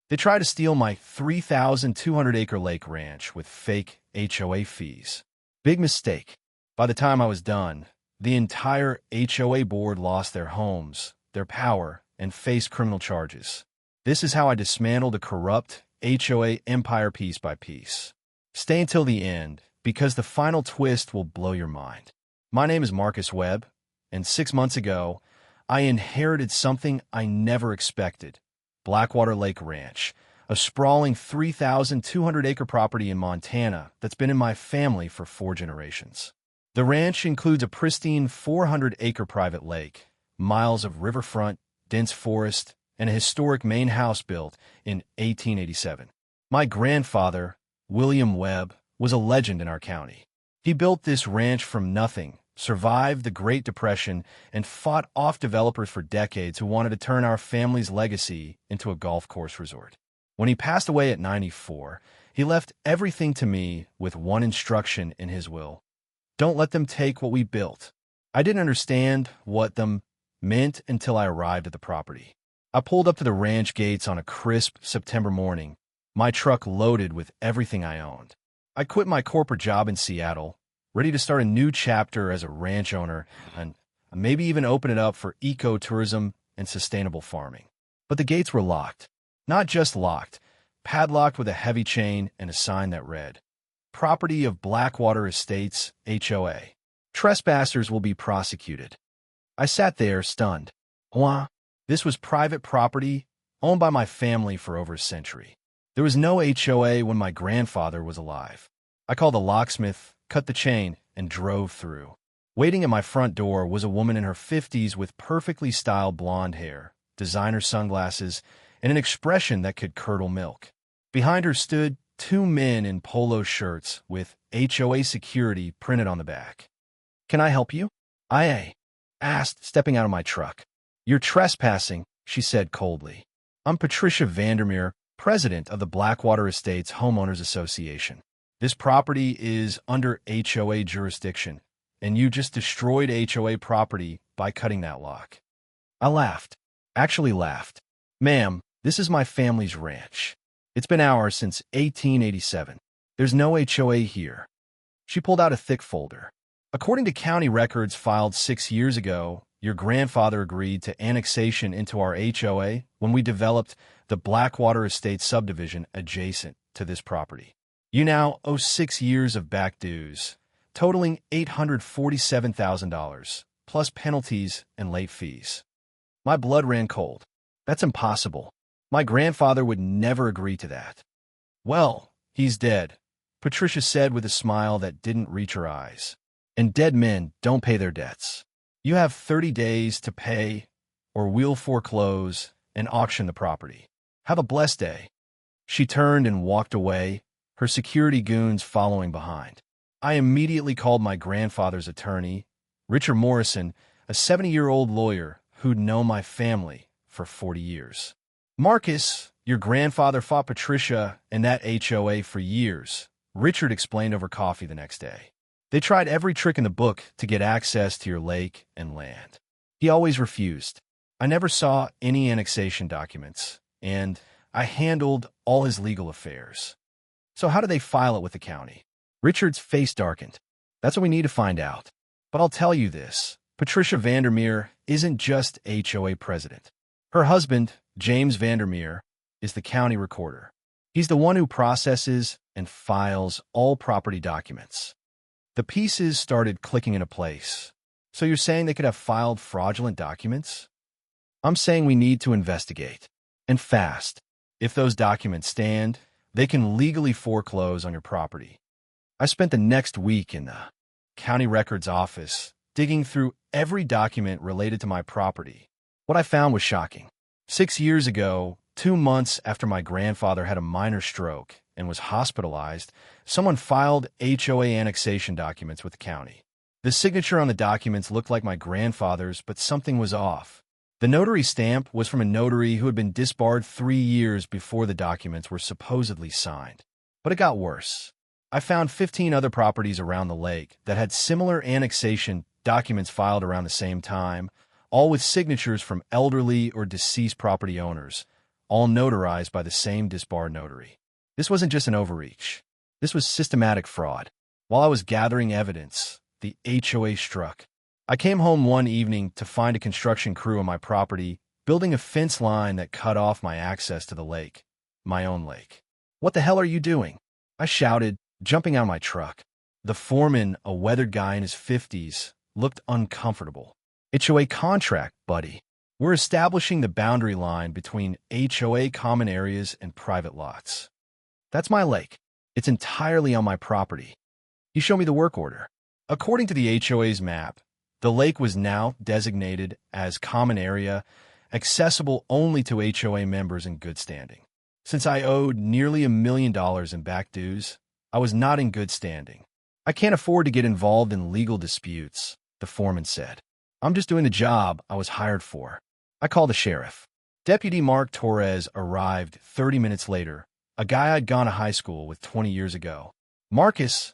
They tried to steal my 3,200-acre lake ranch with fake HOA fees. Big mistake. By the time I was done, the entire HOA board lost their homes, their power, and faced criminal charges. This is how I dismantled a corrupt HOA empire piece by piece. Stay until the end, because the final twist will blow your mind. My name is Marcus Webb, and 6 months ago, I inherited something I never expected. Blackwater Lake Ranch, a sprawling 3,200-acre property in Montana that's been in my family for 4 generations. The ranch includes a pristine 400-acre private lake, miles of riverfront, dense forest, and a historic main house built in 1887. My grandfather, William Webb, was a legend in our county. He built this ranch from nothing, survived the Great Depression, and fought off developers for decades who wanted to turn our family's legacy into a golf course resort. When he passed away at 94, he left everything to me with one instruction in his will. Don't let them take what we built. I didn't understand what them meant until I arrived at the property. I pulled up to the ranch gates on a crisp September morning, my truck loaded with everything I owned. I quit my corporate job in Seattle, ready to start a new chapter as a ranch owner and maybe even open it up for ecotourism and sustainable farming. But the gates were locked. Not just locked, padlocked with a heavy chain and a sign that read, "Property of Blackwater Estates, HOA. Trespassers will be prosecuted." I sat there, stunned. What? This was private property owned by my family for over a century. There was no HOA when my grandfather was alive. I called a locksmith, cut the chain, and drove through. Waiting at my front door was a woman in her 50s with perfectly styled blonde hair, designer sunglasses, and an expression that could curdle milk. Behind her stood 2 men in polo shirts with HOA security printed on the back. "Can I help you?" I asked, stepping out of my truck. "You're trespassing," she said coldly. "I'm Patricia Vandermeer, president of the Blackwater Estates Homeowners Association. This property is under HOA jurisdiction, and you just destroyed HOA property by cutting that lock." I laughed. Actually laughed. "Ma'am, this is my family's ranch. It's been ours since 1887. There's no HOA here." She pulled out a thick folder. "According to county records filed 6 years ago, your grandfather agreed to annexation into our HOA when we developed the Blackwater Estate subdivision adjacent to this property. You now owe 6 years of back dues, totaling $847,000, plus penalties and late fees." My blood ran cold. That's impossible. My grandfather would never agree to that. "Well, he's dead," Patricia said with a smile that didn't reach her eyes. "And dead men don't pay their debts. You have 30 days to pay, or we'll foreclose and auction the property. Have a blessed day." She turned and walked away, her security goons following behind. I immediately called my grandfather's attorney, Richard Morrison, a 70-year-old lawyer who'd known my family for 40 years. "Marcus, your grandfather fought Patricia and that HOA for years," Richard explained over coffee the next day. "They tried every trick in the book to get access to your lake and land. He always refused. I never saw any annexation documents, and I handled all his legal affairs. So how do they file it with the county?" Richard's face darkened. "That's what we need to find out. But I'll tell you this, Patricia Vandermeer isn't just HOA president. Her husband, James Vandermeer, is the county recorder. He's the one who processes and files all property documents." The pieces started clicking into place. "So you're saying they could have filed fraudulent documents?" "I'm saying we need to investigate. And fast. If those documents stand, they can legally foreclose on your property." I spent the next week in the county records office, digging through every document related to my property. What I found was shocking. 6 years ago, 2 months after my grandfather had a minor stroke and was hospitalized, someone filed HOA annexation documents with the county. The signature on the documents looked like my grandfather's, but something was off. The notary stamp was from a notary who had been disbarred 3 years before the documents were supposedly signed. But it got worse. I found 15 other properties around the lake that had similar annexation documents filed around the same time, all with signatures from elderly or deceased property owners, all notarized by the same disbarred notary. This wasn't just an overreach. This was systematic fraud. While I was gathering evidence, the HOA struck. I came home one evening to find a construction crew on my property building a fence line that cut off my access to the lake, my own lake. "What the hell are you doing?" I shouted, jumping out of my truck. The foreman, a weathered guy in his 50s, looked uncomfortable. "HOA contract, buddy. We're establishing the boundary line between HOA common areas and private lots. That's my lake. It's entirely on my property." He showed me the work order. According to the HOA's map, the lake was now designated as common area, accessible only to HOA members in good standing. Since I owed nearly $1 million in back dues, I was not in good standing. "I can't afford to get involved in legal disputes," the foreman said. "I'm just doing the job I was hired for." I called the sheriff. Deputy Mark Torres arrived 30 minutes later, a guy I'd gone to high school with 20 years ago. "Marcus,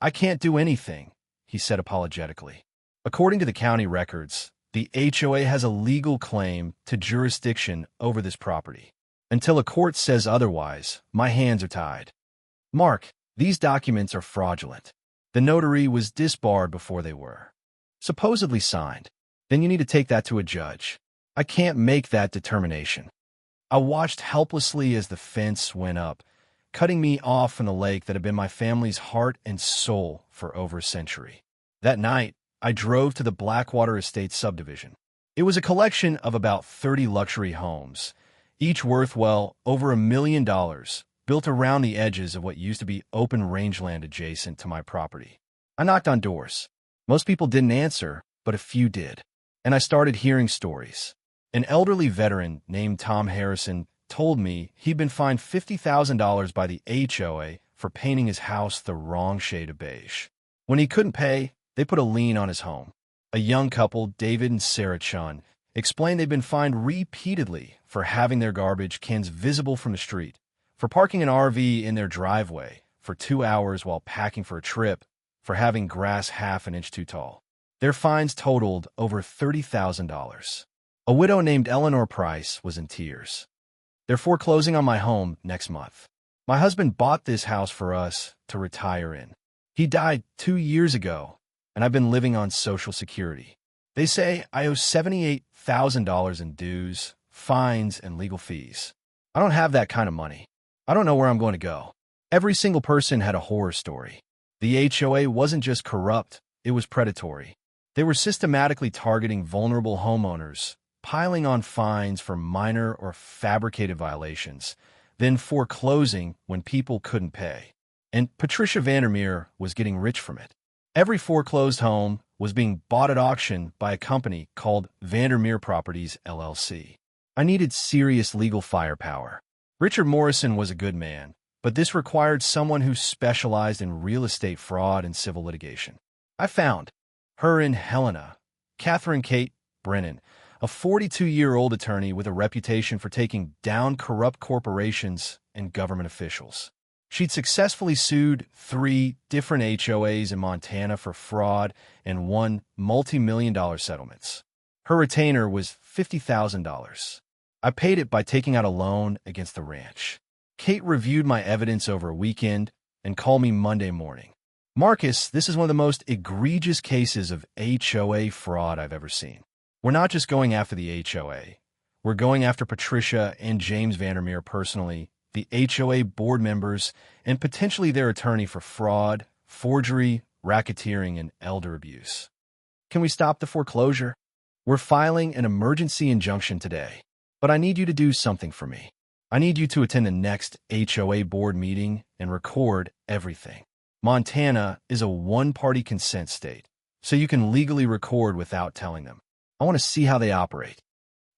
I can't do anything," he said apologetically. According to the county records, the HOA has a legal claim to jurisdiction over this property. Until a court says otherwise, my hands are tied. "Mark, these documents are fraudulent. The notary was disbarred before they were supposedly signed. Then you need to take that to a judge. I can't make that determination." I watched helplessly as the fence went up, cutting me off from the lake that had been my family's heart and soul for over a century. That night, I drove to the Blackwater Estates subdivision. It was a collection of about 30 luxury homes, each worth well over $1 million, built around the edges of what used to be open rangeland adjacent to my property. I knocked on doors. Most people didn't answer, but a few did. And I started hearing stories. An elderly veteran named Tom Harrison told me he'd been fined $50,000 by the HOA for painting his house the wrong shade of beige. When he couldn't pay, they put a lien on his home. A young couple, David and Sarah Chun, explained they'd been fined repeatedly for having their garbage cans visible from the street, for parking an RV in their driveway for 2 hours while packing for a trip, for having grass half an inch too tall. Their fines totaled over $30,000. A widow named Eleanor Price was in tears. "They're foreclosing on my home next month. My husband bought this house for us to retire in. He died 2 years ago, and I've been living on Social Security. They say I owe $78,000 in dues, fines, and legal fees. I don't have that kind of money. I don't know where I'm going to go." Every single person had a horror story. The HOA wasn't just corrupt, it was predatory. They were systematically targeting vulnerable homeowners, piling on fines for minor or fabricated violations, then foreclosing when people couldn't pay. And Patricia Vandermeer was getting rich from it. Every foreclosed home was being bought at auction by a company called Vandermeer Properties, LLC. I needed serious legal firepower. Richard Morrison was a good man, but this required someone who specialized in real estate fraud and civil litigation. I found her in Helena, Catherine Kate Brennan, a 42-year-old attorney with a reputation for taking down corrupt corporations and government officials. She'd successfully sued 3 different HOAs in Montana for fraud and won multi-million-dollar settlements. Her retainer was $50,000. I paid it by taking out a loan against the ranch. Kate reviewed my evidence over a weekend and called me Monday morning. "Marcus, this is one of the most egregious cases of HOA fraud I've ever seen. We're not just going after the HOA. We're going after Patricia and James Vandermeer personally, the HOA board members, and potentially their attorney for fraud, forgery, racketeering, and elder abuse. Can we stop the foreclosure? We're filing an emergency injunction today, but I need you to do something for me. I need you to attend the next HOA board meeting and record everything. Montana is a one-party consent state, so you can legally record without telling them. I want to see how they operate."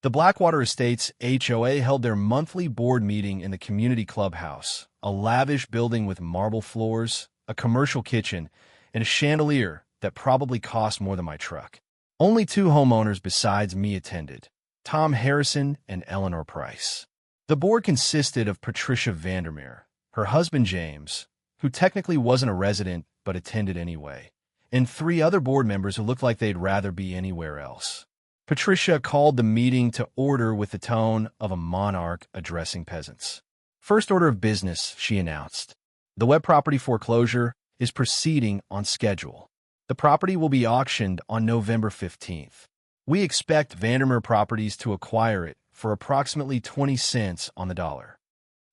The Blackwater Estates HOA held their monthly board meeting in the community clubhouse, a lavish building with marble floors, a commercial kitchen, and a chandelier that probably cost more than my truck. Only 2 homeowners besides me attended, Tom Harrison and Eleanor Price. The board consisted of Patricia Vandermeer, her husband James, who technically wasn't a resident but attended anyway, and 3 other board members who looked like they'd rather be anywhere else. Patricia called the meeting to order with the tone of a monarch addressing peasants. First order of business, she announced. The web property foreclosure is proceeding on schedule. The property will be auctioned on November 15th. We expect Vandermeer Properties to acquire it for approximately 20 cents on the dollar.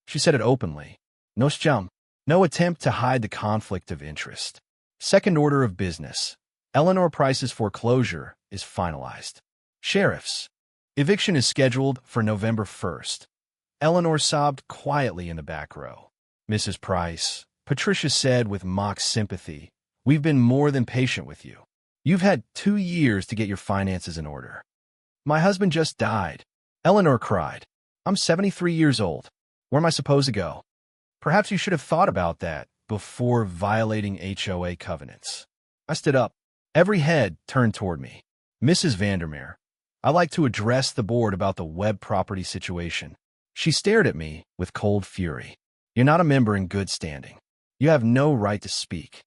She said it openly. No scam. No attempt to hide the conflict of interest. Second order of business. Eleanor Price's foreclosure is finalized. Sheriffs. Eviction is scheduled for November 1st. Eleanor sobbed quietly in the back row. Mrs. Price, Patricia said with mock sympathy, we've been more than patient with you. You've had 2 years to get your finances in order. My husband just died. Eleanor cried. I'm 73 years old. Where am I supposed to go? Perhaps you should have thought about that before violating HOA covenants. I stood up. Every head turned toward me. Mrs. Vandermeer, I'd like to address the board about the web property situation. She stared at me with cold fury. You're not a member in good standing. You have no right to speak.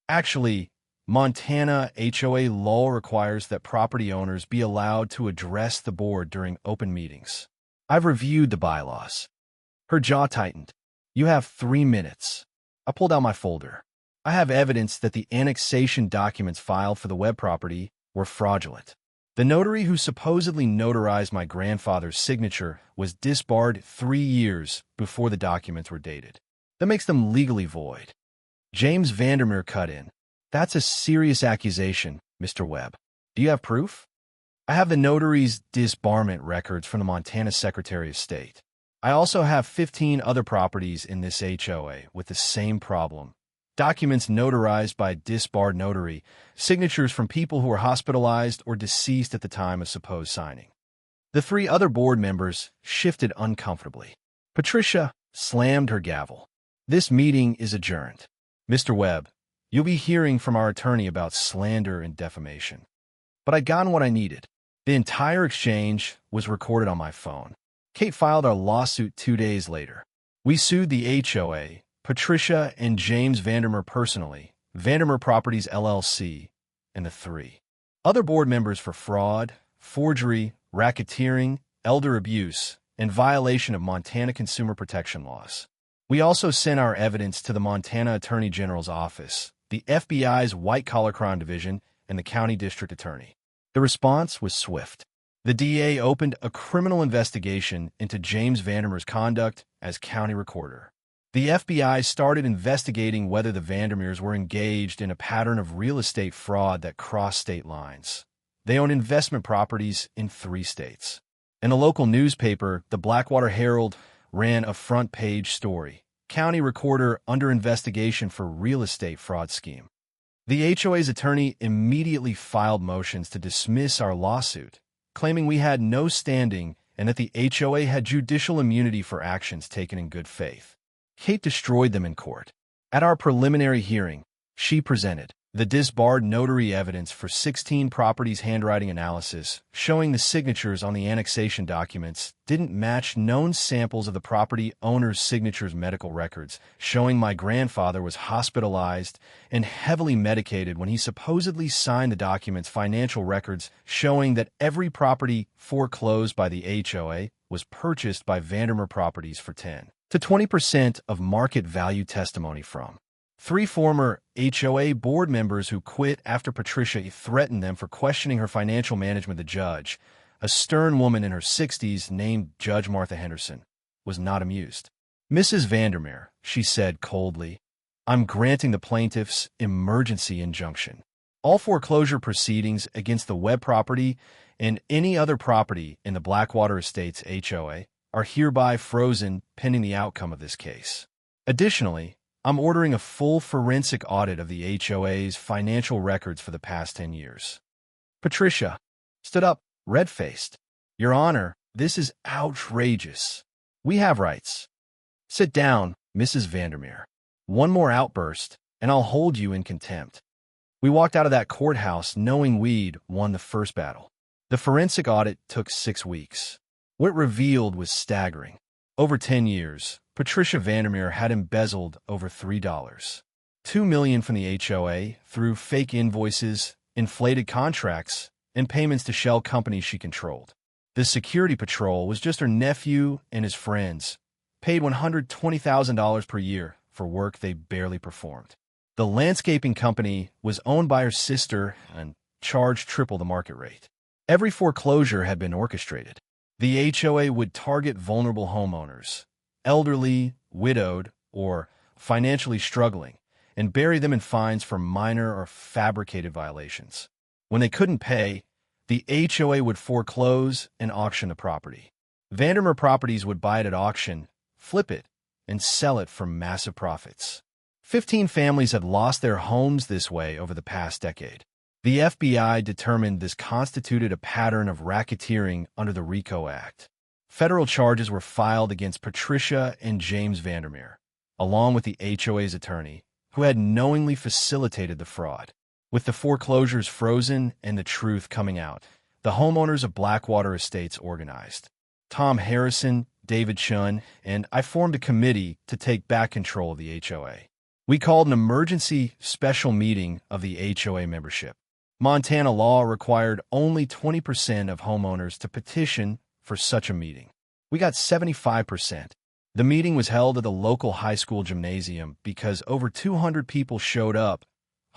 Actually, Montana HOA law requires that property owners be allowed to address the board during open meetings. I've reviewed the bylaws. Her jaw tightened. You have 3 minutes. I pulled out my folder. I have evidence that the annexation documents filed for the web property were fraudulent. The notary who supposedly notarized my grandfather's signature was disbarred 3 years before the documents were dated. That makes them legally void. James Vandermeer cut in. That's a serious accusation, Mr. Webb. Do you have proof? I have the notary's disbarment records from the Montana Secretary of State. I also have 15 other properties in this HOA with the same problem. Documents notarized by a disbarred notary, signatures from people who were hospitalized or deceased at the time of supposed signing. The 3 other board members shifted uncomfortably. Patricia slammed her gavel. This meeting is adjourned. Mr. Webb, you'll be hearing from our attorney about slander and defamation. But I'd gotten what I needed. The entire exchange was recorded on my phone. Kate filed our lawsuit 2 days later. We sued the HOA, Patricia and James Vandermeer personally, Vandermeer Properties LLC, and the 3 other board members for fraud, forgery, racketeering, elder abuse, and violation of Montana consumer protection laws. We also sent our evidence to the Montana Attorney General's office, the FBI's white-collar crime division, and the county district attorney. The response was swift. The DA opened a criminal investigation into James Vandermeer's conduct as county recorder. The FBI started investigating whether the Vandermeers were engaged in a pattern of real estate fraud that crossed state lines. They own investment properties in 3 states. And a local newspaper, the Blackwater Herald, ran a front-page story. County recorder under investigation for real estate fraud scheme. The HOA's attorney immediately filed motions to dismiss our lawsuit, claiming we had no standing and that the HOA had judicial immunity for actions taken in good faith. Kate destroyed them in court. At our preliminary hearing, she presented the disbarred notary evidence for 16 properties' handwriting analysis, showing the signatures on the annexation documents didn't match known samples of the property owner's signatures' medical records, showing my grandfather was hospitalized and heavily medicated when he supposedly signed the documents, financial records showing that every property foreclosed by the HOA was purchased by Vandermeer Properties for 10 to 20% of market value, testimony from 3 former HOA board members who quit after Patricia threatened them for questioning her financial management. The judge, a stern woman in her 60s named Judge Martha Henderson, was not amused. Mrs. Vandermeer, she said coldly, I'm granting the plaintiff's emergency injunction. All foreclosure proceedings against the web property and any other property in the Blackwater Estates HOA are hereby frozen pending the outcome of this case. Additionally, I'm ordering a full forensic audit of the HOA's financial records for the past 10 years. Patricia stood up, red-faced. Your Honor, this is outrageous. We have rights. Sit down, Mrs. Vandermeer. One more outburst, and I'll hold you in contempt. We walked out of that courthouse knowing we'd won the first battle. The forensic audit took 6 weeks. What it revealed was staggering. Over 10 years, Patricia Vandermeer had embezzled over $2 million from the HOA through fake invoices, inflated contracts, and payments to shell companies she controlled. The security patrol was just her nephew and his friends, paid $120,000 per year for work they barely performed. The landscaping company was owned by her sister and charged triple the market rate. Every foreclosure had been orchestrated. The HOA would target vulnerable homeowners, elderly, widowed, or financially struggling, and bury them in fines for minor or fabricated violations. When they couldn't pay, the HOA would foreclose and auction the property. Vandermeer Properties would buy it at auction, flip it, and sell it for massive profits. 15 families had lost their homes this way over the past decade. The FBI determined this constituted a pattern of racketeering under the RICO Act. Federal charges were filed against Patricia and James Vandermeer, along with the HOA's attorney, who had knowingly facilitated the fraud. With the foreclosures frozen and the truth coming out, the homeowners of Blackwater Estates organized. Tom Harrison, David Chun, and I formed a committee to take back control of the HOA. We called an emergency special meeting of the HOA membership. Montana law required only 20% of homeowners to petition for such a meeting. We got 75%. The meeting was held at the local high school gymnasium because over 200 people showed up: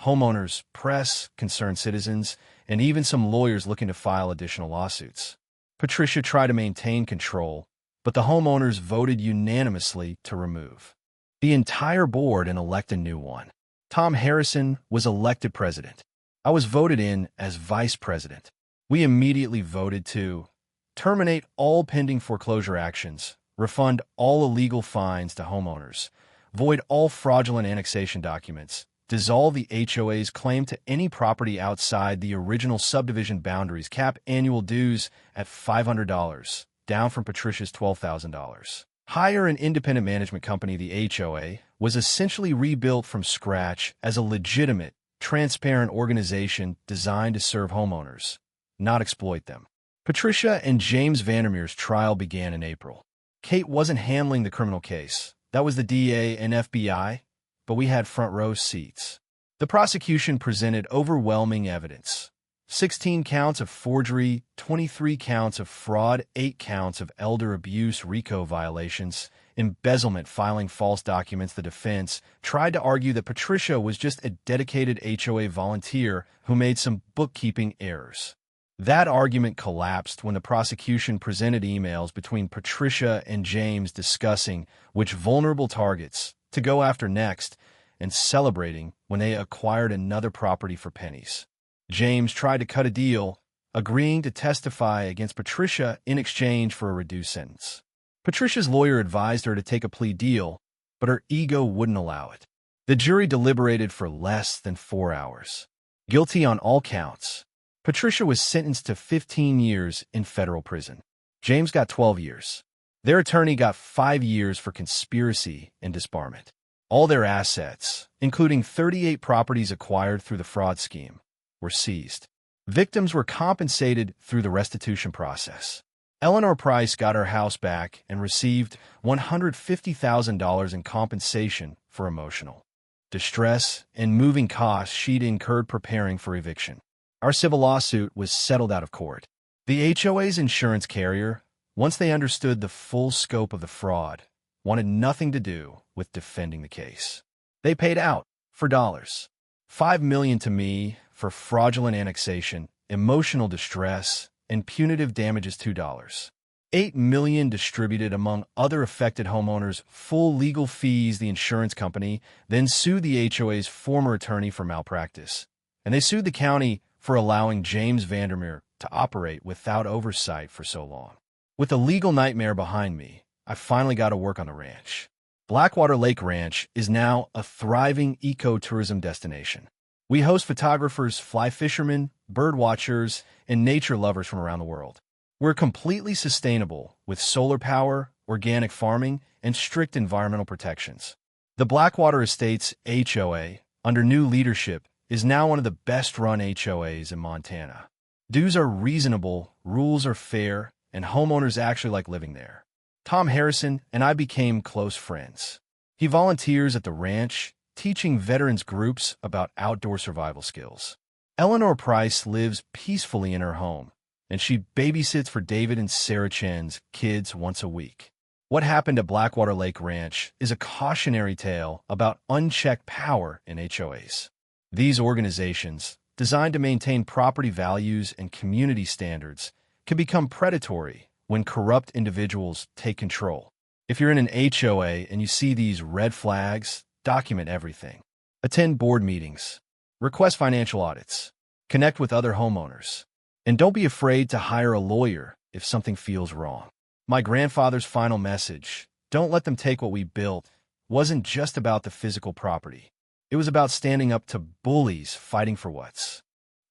homeowners, press, concerned citizens, and even some lawyers looking to file additional lawsuits. Patricia tried to maintain control, but the homeowners voted unanimously to remove the entire board and elect a new one. Tom Harrison was elected president. I was voted in as vice president. We immediately voted to terminate all pending foreclosure actions, refund all illegal fines to homeowners, void all fraudulent annexation documents, dissolve the HOA's claim to any property outside the original subdivision boundaries, cap annual dues at $500, down from Patricia's $12,000. Hire an independent management company. The HOA was essentially rebuilt from scratch as a legitimate, transparent organization designed to serve homeowners, not exploit them. Patricia and James Vandermeer's trial began in April. Kate wasn't handling the criminal case. That was the DA and FBI, but we had front row seats. The prosecution presented overwhelming evidence: 16 counts of forgery, 23 counts of fraud, 8 counts of elder abuse, RICO violations, embezzlement, filing false documents. The defense tried to argue that Patricia was just a dedicated HOA volunteer who made some bookkeeping errors. That argument collapsed when the prosecution presented emails between Patricia and James discussing which vulnerable targets to go after next and celebrating when they acquired another property for pennies. James tried to cut a deal, agreeing to testify against Patricia in exchange for a reduced sentence. Patricia's lawyer advised her to take a plea deal, but her ego wouldn't allow it. The jury deliberated for less than 4 hours. Guilty on all counts. Patricia was sentenced to 15 years in federal prison. James got 12 years. Their attorney got 5 years for conspiracy and disbarment. All their assets, including 38 properties acquired through the fraud scheme, were seized. Victims were compensated through the restitution process. Eleanor Price got her house back and received $150,000 in compensation for emotional distress and moving costs she'd incurred preparing for eviction. Our civil lawsuit was settled out of court. The HOA's insurance carrier, once they understood the full scope of the fraud, wanted nothing to do with defending the case. They paid out for dollars. $5 million to me for fraudulent annexation, emotional distress, and punitive damages $2. $8 million distributed among other affected homeowners, full legal fees. The insurance company then sued the HOA's former attorney for malpractice, and they sued the county for allowing James Vandermeer to operate without oversight for so long. With a legal nightmare behind me, I finally got to work on the ranch. Blackwater Lake Ranch is now a thriving ecotourism destination. We host photographers, fly fishermen, bird watchers, and nature lovers from around the world. We're completely sustainable with solar power, organic farming, and strict environmental protections. The Blackwater Estates HOA, under new leadership, is now one of the best-run HOAs in Montana. Dues are reasonable, rules are fair, and homeowners actually like living there. Tom Harrison and I became close friends. He volunteers at the ranch, teaching veterans groups about outdoor survival skills. Eleanor Price lives peacefully in her home, and she babysits for David and Sarah Chen's kids once a week. What happened at Blackwater Lake Ranch is a cautionary tale about unchecked power in HOAs. These organizations, designed to maintain property values and community standards, can become predatory when corrupt individuals take control. If you're in an HOA and you see these red flags, document everything. Attend board meetings. Request financial audits. Connect with other homeowners. And don't be afraid to hire a lawyer if something feels wrong. My grandfather's final message, "Don't let them take what we built," wasn't just about the physical property. It was about standing up to bullies fighting for what's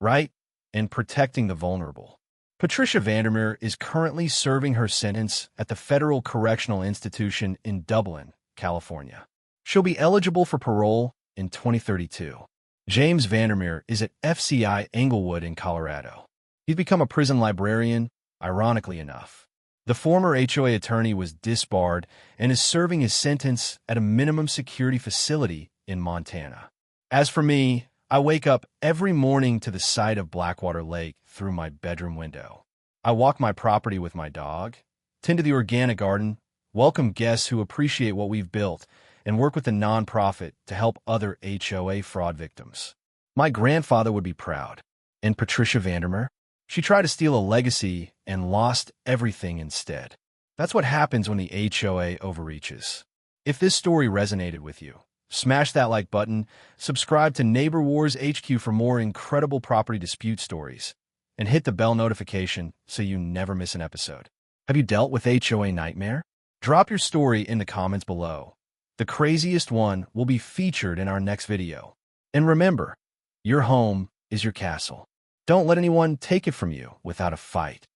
right and protecting the vulnerable. Patricia Vandermeer is currently serving her sentence at the Federal Correctional Institution in Dublin, California. She'll be eligible for parole in 2032. James Vandermeer is at FCI Englewood in Colorado. He's become a prison librarian, ironically enough. The former HOA attorney was disbarred and is serving his sentence at a minimum security facility in Montana. As for me, I wake up every morning to the sight of Blackwater Lake through my bedroom window. I walk my property with my dog, tend to the organic garden, welcome guests who appreciate what we've built, and work with a nonprofit to help other HOA fraud victims. My grandfather would be proud. And Patricia Vandermeer? She tried to steal a legacy and lost everything instead. That's what happens when the HOA overreaches. If this story resonated with you, smash that like button, subscribe to Neighbor Wars HQ for more incredible property dispute stories, and hit the bell notification so you never miss an episode. Have you dealt with HOA nightmare? Drop your story in the comments below. The craziest one will be featured in our next video. And remember, your home is your castle. Don't let anyone take it from you without a fight.